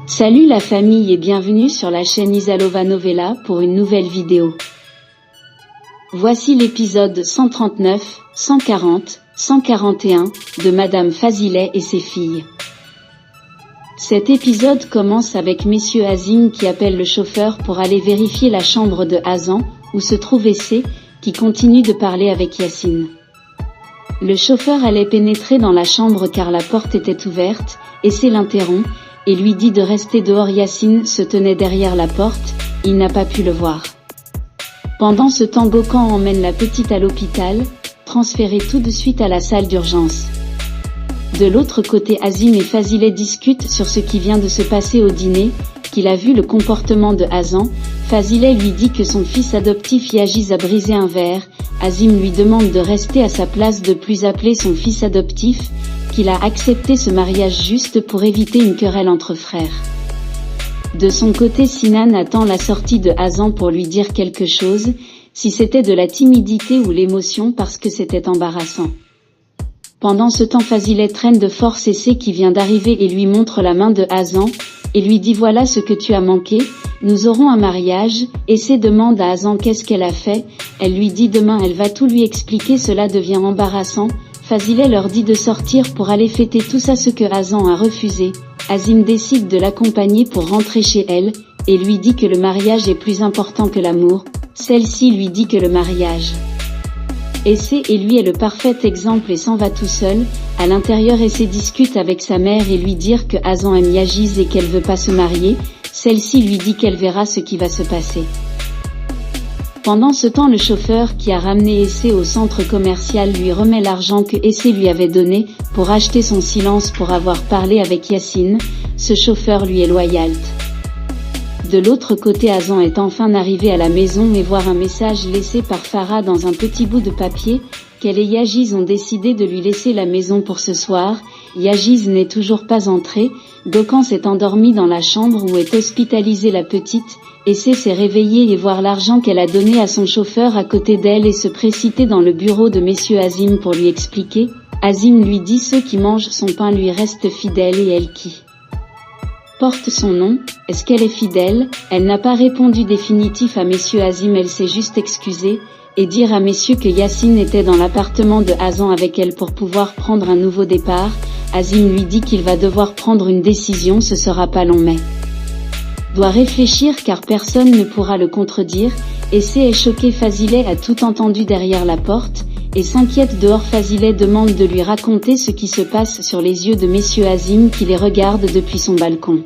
Salut la famille et bienvenue sur la chaîne Isalova Novella pour une nouvelle vidéo. Voici l'épisode 139, 140, 141 de Madame Fazilet et ses filles. Cet épisode commence avec Messieurs Azim qui appellent le chauffeur pour aller vérifier la chambre de Hazan, où se trouve Essay, qui continue de parler avec Yacine. Le chauffeur allait pénétrer dans la chambre car la porte était ouverte, Essay l'interrompt, et lui dit de rester dehors. Yacine se tenait derrière la porte, il n'a pas pu le voir. Pendant ce temps Gokhan emmène la petite à l'hôpital, transférée tout de suite à la salle d'urgence. De l'autre côté Azim et Fazilet discutent sur ce qui vient de se passer au dîner, qu'il a vu le comportement de Hazan. Fazilet lui dit que son fils adoptif Yajiz a brisé un verre, Azim lui demande de rester à sa place, de plus appeler son fils adoptif, qu'il a accepté ce mariage juste pour éviter une querelle entre frères. De son côté Sinan attend la sortie de Hazan pour lui dire quelque chose, si c'était de la timidité ou l'émotion parce que c'était embarrassant. Pendant ce temps Fazilet traîne de force Essay qui vient d'arriver et lui montre la main de Hazan, et lui dit voilà ce que tu as manqué, nous aurons un mariage. Essay demande à Hazan qu'est-ce qu'elle a fait, elle lui dit demain elle va tout lui expliquer. Cela devient embarrassant, Fazilet leur dit de sortir pour aller fêter tout ça, ce que Hazan a refusé. Azim décide de l'accompagner pour rentrer chez elle, et lui dit que le mariage est plus important que l'amour, celle-ci lui dit que le mariage. Essay et lui est le parfait exemple et s'en va tout seul. À l'intérieur Essay discute avec sa mère et lui dire que Hazan aime Yajiz et qu'elle veut pas se marier, celle-ci lui dit qu'elle verra ce qui va se passer. Pendant ce temps le chauffeur qui a ramené Essay au centre commercial lui remet l'argent que Essay lui avait donné pour acheter son silence pour avoir parlé avec Yacine. Ce chauffeur lui est loyal. De l'autre côté Hazan est enfin arrivé à la maison et voit un message laissé par Farah dans un petit bout de papier, qu'elle et Yajiz ont décidé de lui laisser la maison pour ce soir. Yajiz n'est toujours pas entré, Gokhan s'est endormi dans la chambre où est hospitalisée la petite. Essay s'est réveillée et voir l'argent qu'elle a donné à son chauffeur à côté d'elle et se précipiter dans le bureau de Messieurs Azim pour lui expliquer. Azim lui dit ceux qui mangent son pain lui restent fidèles et elle qui porte son nom, est-ce qu'elle est fidèle? Elle n'a pas répondu définitif à Messieurs Azim, elle s'est juste excusée, et dire à messieurs que Yacine était dans l'appartement de Hazan avec elle pour pouvoir prendre un nouveau départ. Azim lui dit qu'il va devoir prendre une décision, ce sera pas long mais doit réfléchir car personne ne pourra le contredire. Essay est choqué, Fazilet a tout entendu derrière la porte, et s'inquiète dehors. Fazilet demande de lui raconter ce qui se passe sur les yeux de Messieurs Azim qui les regarde depuis son balcon.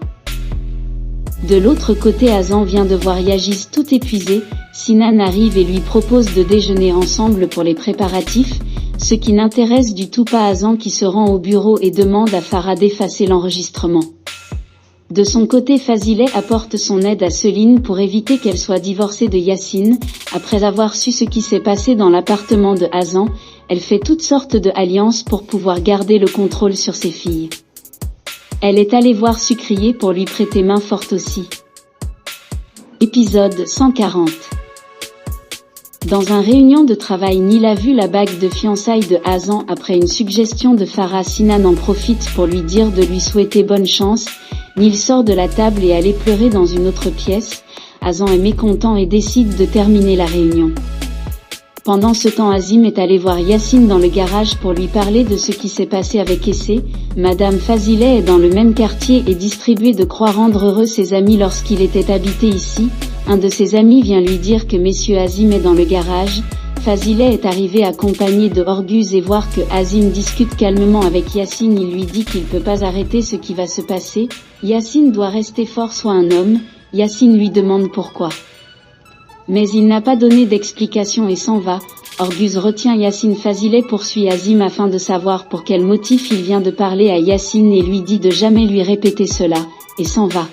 De l'autre côté Hazan vient de voir Yajiz tout épuisé, Sinan arrive et lui propose de déjeuner ensemble pour les préparatifs, ce qui n'intéresse du tout pas Hazan qui se rend au bureau et demande à Farah d'effacer l'enregistrement. De son côté Fazilet apporte son aide à Céline pour éviter qu'elle soit divorcée de Yacine. Après avoir su ce qui s'est passé dans l'appartement de Hazan, elle fait toutes sortes de alliances pour pouvoir garder le contrôle sur ses filles. Elle est allée voir Sucrier pour lui prêter main forte aussi. Épisode 140. Dans un réunion de travail, Nil a vu la bague de fiançailles de Hazan. Après une suggestion de Farah, Sinan en profite pour lui dire de lui souhaiter bonne chance. Nil sort de la table et allait pleurer dans une autre pièce. Hazan est mécontent et décide de terminer la réunion. Pendant ce temps Azim est allé voir Yacine dans le garage pour lui parler de ce qui s'est passé avec Essay. Madame Fazilet est dans le même quartier et distribuait de croix rendre heureux ses amis lorsqu'il était habité ici. Un de ses amis vient lui dire que Messieurs Azim est dans le garage. Fazilet est arrivé accompagné de Orguz et voir que Azim discute calmement avec Yacine. Il lui dit qu'il peut pas arrêter ce qui va se passer. Yacine doit rester fort, soit un homme. Yacine lui demande pourquoi. Mais il n'a pas donné d'explication et s'en va. Orguz retient Yacine. Fazilet poursuit Azim afin de savoir pour quel motif il vient de parler à Yacine et lui dit de jamais lui répéter cela, et s'en va.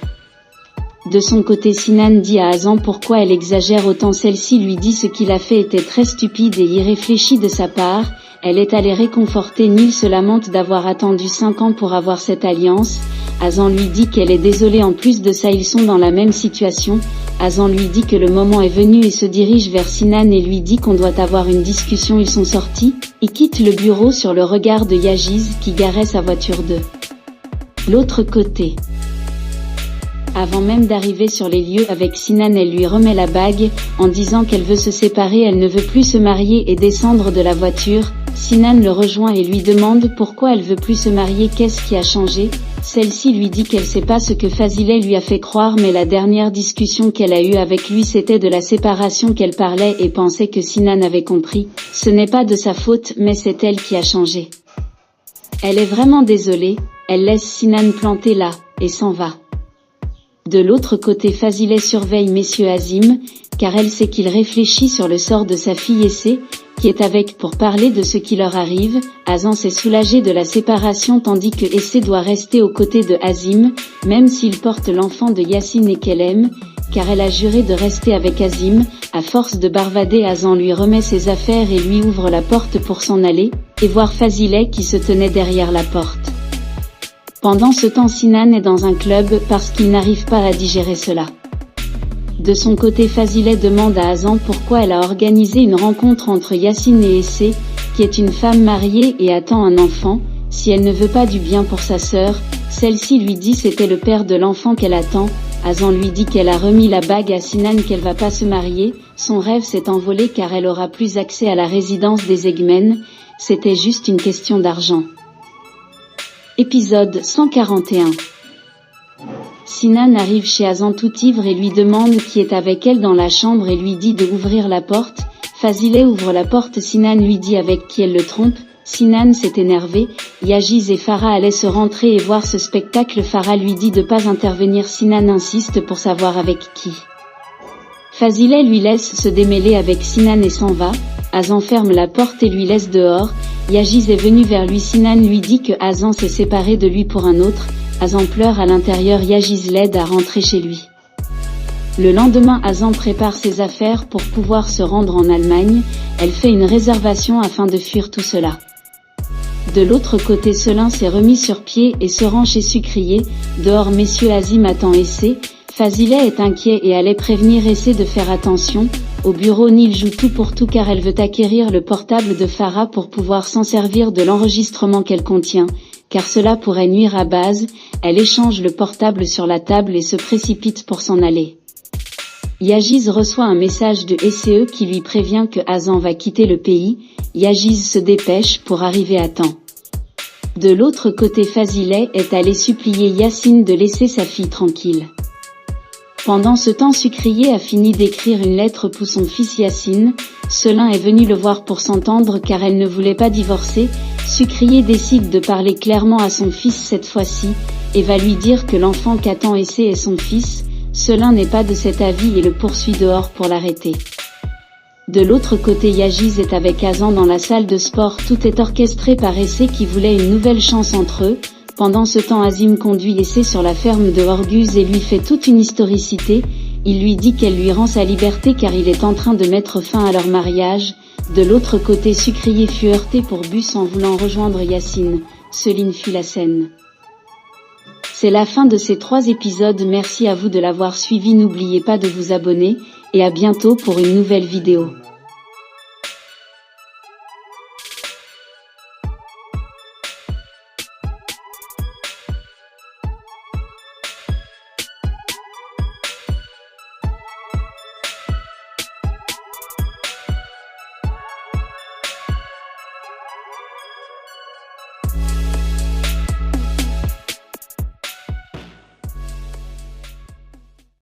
De son côté Sinan dit à Hazan pourquoi elle exagère autant, celle-ci lui dit ce qu'il a fait était très stupide et irréfléchi de sa part. Elle est allée réconforter Nil se lamente d'avoir attendu 5 ans pour avoir cette alliance. Hazan lui dit qu'elle est désolée, en plus de ça ils sont dans la même situation. Hazan lui dit que le moment est venu et se dirige vers Sinan et lui dit qu'on doit avoir une discussion. Ils sont sortis, ils quittent le bureau sur le regard de Yajiz qui garait sa voiture de l'autre côté. avant même d'arriver sur les lieux avec Sinan, elle lui remet la bague, en disant qu'elle veut se séparer, elle ne veut plus se marier et descendre de la voiture. Sinan le rejoint et lui demande pourquoi elle veut plus se marier, qu'est-ce qui a changé. Celle-ci lui dit qu'elle sait pas ce que Fazileh lui a fait croire, mais la dernière discussion qu'elle a eue avec lui c'était de la séparation qu'elle parlait et pensait que Sinan avait compris. Ce n'est pas de sa faute, mais c'est elle qui a changé. Elle est vraiment désolée, elle laisse Sinan planté là, et s'en va. De l'autre côté, Fazileh surveille Monsieur Azim, car elle sait qu'il réfléchit sur le sort de sa fille Essé, qui est avec pour parler de ce qui leur arrive. Azan s'est soulagé de la séparation tandis que Essé doit rester aux côtés de Azim, même s'il porte l'enfant de Yacine et qu'elle aime, car elle a juré de rester avec Azim. À force de barvader, Azan lui remet ses affaires et lui ouvre la porte pour s'en aller, et voir Fazileh qui se tenait derrière la porte. Pendant ce temps, Sinan est dans un club parce qu'il n'arrive pas à digérer cela. De son côté, Fazileh demande à Azan pourquoi elle a organisé une rencontre entre Yacine et Essé, qui est une femme mariée et attend un enfant, si elle ne veut pas du bien pour sa sœur. Celle-ci lui dit c'était le père de l'enfant qu'elle attend. Azan lui dit qu'elle a remis la bague à Sinan, qu'elle va pas se marier, son rêve s'est envolé car elle aura plus accès à la résidence des Eggmen, c'était juste une question d'argent. Épisode 141. Sinan arrive chez Azan tout ivre et lui demande qui est avec elle dans la chambre et lui dit de ouvrir la porte. Fazileh ouvre la porte, Sinan lui dit avec qui elle le trompe. Sinan s'est énervé, Yajiz et Farah allaient se rentrer et voir ce spectacle. Farah lui dit de pas intervenir, Sinan insiste pour savoir avec qui. Fazileh lui laisse se démêler avec Sinan et s'en va. Azan ferme la porte et lui laisse dehors. Yajiz est venu vers lui, Sinan lui dit que Azan s'est séparé de lui pour un autre. Azan pleure à l'intérieur, Yajiz l'aide à rentrer chez lui. Le lendemain, Azan prépare ses affaires pour pouvoir se rendre en Allemagne. Elle fait une réservation afin de fuir tout cela. De l'autre côté, Selin s'est remis sur pied et se rend chez Sucrier. Dehors, Monsieur Azim attend Essé. Fazileh est inquiet et allait prévenir Essé de faire attention. Au bureau, Nil joue tout pour tout car elle veut acquérir le portable de Farah pour pouvoir s'en servir de l'enregistrement qu'elle contient, car cela pourrait nuire à Baz. Elle échange le portable sur la table et se précipite pour s'en aller. Yajiz reçoit un message de SCE qui lui prévient que Azan va quitter le pays. Yajiz se dépêche pour arriver à temps. De l'autre côté, Fazileh est allé supplier Yacine de laisser sa fille tranquille. Pendant ce temps, Sucrier a fini d'écrire une lettre pour son fils Yacine. Selin est venu le voir pour s'entendre car elle ne voulait pas divorcer. Sucrier décide de parler clairement à son fils cette fois-ci, et va lui dire que l'enfant qu'attend Essé est son fils. Selin n'est pas de cet avis et le poursuit dehors pour l'arrêter. De l'autre côté, Yajiz est avec Azan dans la salle de sport, tout est orchestré par Essé qui voulait une nouvelle chance entre eux. Pendant ce temps, Azim conduit Essé sur la ferme de Horguz et lui fait toute une historicité. Il lui dit qu'elle lui rend sa liberté car il est en train de mettre fin à leur mariage. De l'autre côté, Sucrier fut heurté pour bus en voulant rejoindre Yacine. Selin fuit la scène. C'est la fin de ces 3 épisodes, merci à vous de l'avoir suivi, n'oubliez pas de vous abonner, et à bientôt pour une nouvelle vidéo.